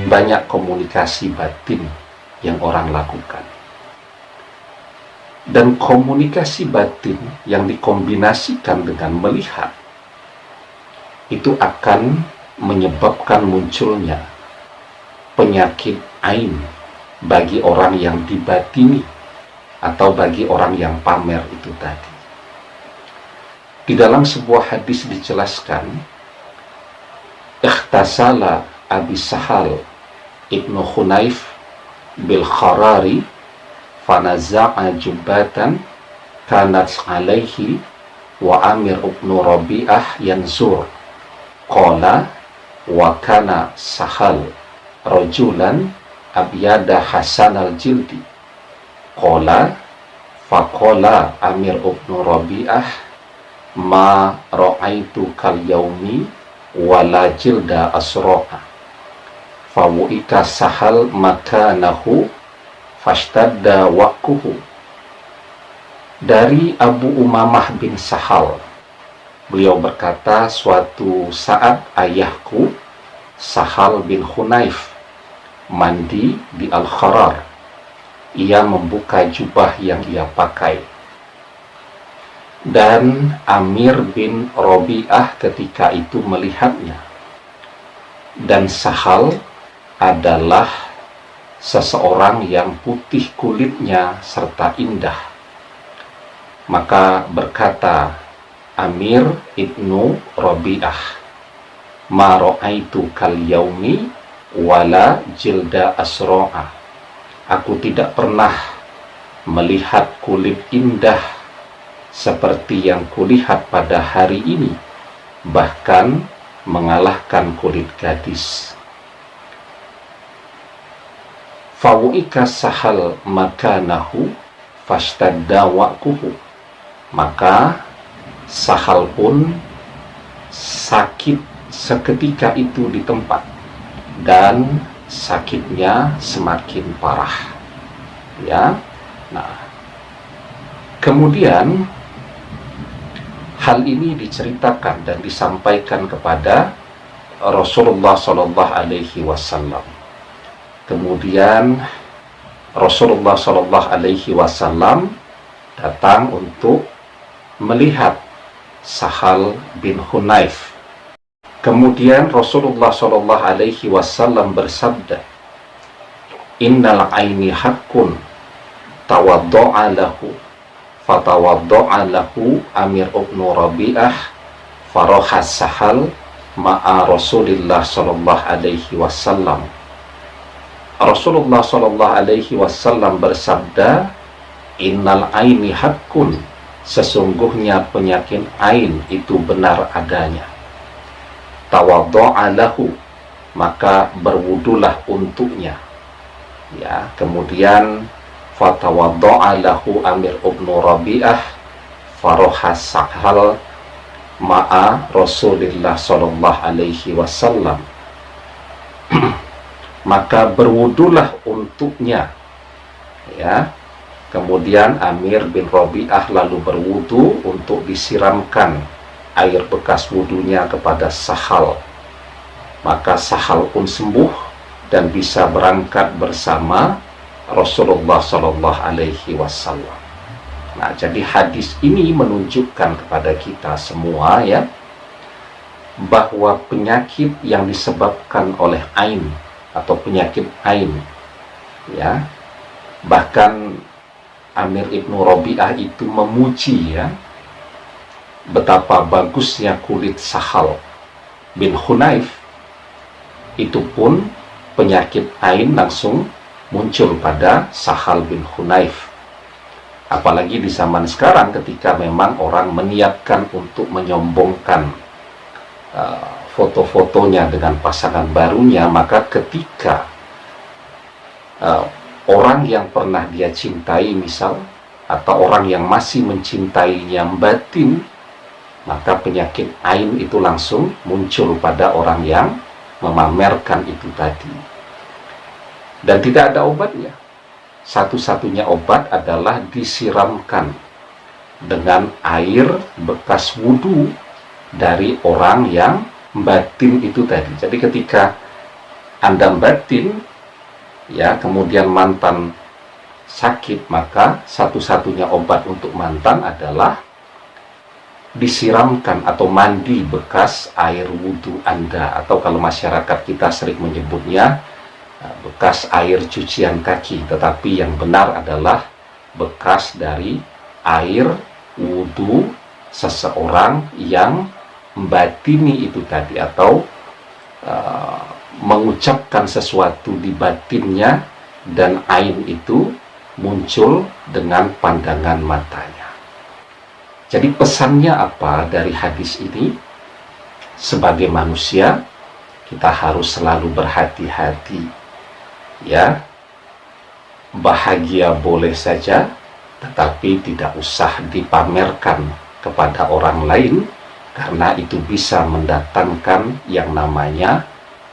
banyak komunikasi batin yang orang lakukan. Dan komunikasi batin yang dikombinasikan dengan melihat itu akan menyebabkan munculnya penyakit ain bagi orang yang dibatini atau bagi orang yang pamer itu tadi. Di dalam sebuah hadis dijelaskan, ikhtasala Abi Sahal Ibnu Hunayf bil Kharari fanaza'a jubbatan kanat alaihi wa Amir ibnu Rabi'ah yanzur qala wa kana Sahal rajulan abyada hasanal jildi qala faqala Amir ibnu Rabi'ah ma ra'aitu kal yaumi wala jilda asro'a fawu'ika Sahal makanahu fashtadda wakuhu. Dari Abu Umamah bin Sahal, beliau berkata, suatu saat ayahku Sahal bin Hunayf mandi di Al-Kharar. Ia membuka jubah yang ia pakai, dan Amir bin Rabi'ah ketika itu melihatnya. Dan Sahal adalah seseorang yang putih kulitnya serta indah. Maka berkata Amir ibnu Rabi'ah, ma ra'aitu kal yaumi wala jilda asro'a. Aku tidak pernah melihat kulit indah seperti yang kulihat pada hari ini, bahkan mengalahkan kulit gadis. Fawu'ika Sahal makanahu fashtadda wakuhu. Maka Sahal pun sakit seketika itu di tempat, dan sakitnya semakin parah. Ya, nah, kemudian hal ini diceritakan dan disampaikan kepada Rasulullah Shallallahu Alaihi Wasallam. Kemudian Rasulullah Shallallahu Alaihi Wasallam datang untuk melihat Sahal bin Hunayf. Kemudian Rasulullah Shallallahu Alaihi Wasallam bersabda, innal aini haqqun tawaddo'a lahu fatawaddo'a lahu Amir ibnu Rabi'ah farohas Sahal ma'a Rasulillah Shallallahu Alaihi Wasallam. Rasulullah Shallallahu Alaihi Wasallam bersabda, innal aini haqqun, sesungguhnya penyakit ain itu benar adanya. Tawaddo'a lahu, maka berwudulah untuknya. Ya, kemudian fatawaddo'a lahu Amir ibnu Rabi'ah farohas Sahal ma'a Rasulillah Shallallahu Alaihi Wasallam. Maka berwudulah untuknya. Ya, kemudian Amir bin Rabi'ah lalu berwudu untuk disiramkan air bekas wudunya kepada Sahal. Maka Sahal pun sembuh dan bisa berangkat bersama Rasulullah Shallallahu Alaihi Wasallam. Nah, jadi hadis ini menunjukkan kepada kita semua, ya, bahwa penyakit yang disebabkan oleh ain atau penyakit ain, ya, bahkan Amir ibnu Rabi'ah itu memuji, ya, betapa bagusnya kulit Sahal bin Hunayf. Itu pun penyakit ain langsung muncul pada Sahal bin Hunayf. Apalagi di zaman sekarang ketika memang orang meniatkan untuk menyombongkan foto-fotonya dengan pasangan barunya, maka ketika orang yang pernah dia cintai misal, atau orang yang masih mencintainya batin, maka penyakit ain itu langsung muncul pada orang yang memamerkan itu tadi. Dan tidak ada obatnya. Satu-satunya obat adalah disiramkan dengan air bekas wudhu dari orang yang batin itu tadi. Jadi ketika Anda batin, ya, kemudian mantan sakit, maka satu-satunya obat untuk mantan adalah disiramkan atau mandi bekas air wudhu Anda, atau kalau masyarakat kita sering menyebutnya bekas air cucian kaki, tetapi yang benar adalah bekas dari air wudhu seseorang yang membatini itu tadi, atau mengucapkan sesuatu di batinnya dan ain itu muncul dengan pandangan matanya. Jadi pesannya apa dari hadis ini? Sebagai manusia kita harus selalu berhati-hati, ya. Bahagia boleh saja, tetapi tidak usah dipamerkan kepada orang lain, karena itu bisa mendatangkan yang namanya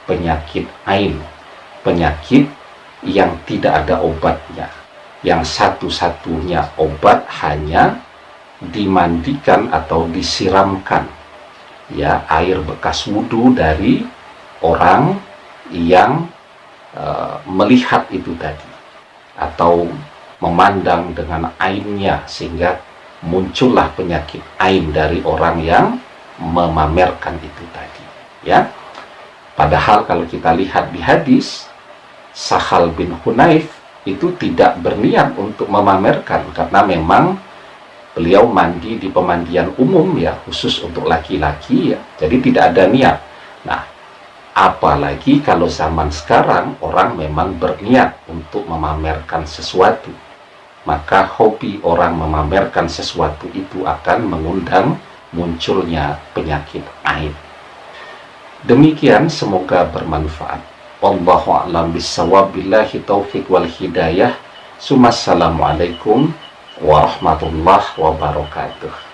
penyakit ain, penyakit yang tidak ada obatnya, yang satu-satunya obat hanya dimandikan atau disiramkan, ya, air bekas wudhu dari orang yang melihat itu tadi, atau memandang dengan ainnya, sehingga muncullah penyakit ain dari orang yang memamerkan itu tadi, ya. Padahal kalau kita lihat di hadis, Sahal bin Hunayf itu tidak berniat untuk memamerkan, karena memang beliau mandi di pemandian umum, ya, khusus untuk laki-laki, ya, jadi tidak ada niat. Nah, apalagi kalau zaman sekarang orang memang berniat untuk memamerkan sesuatu, maka hobi orang memamerkan sesuatu itu akan mengundang munculnya penyakit ain. Demikian, semoga bermanfaat. Wallahu a'lam bishawab, billahi taufiq wal hidayah. Assalamualaikum warahmatullahi wabarakatuh.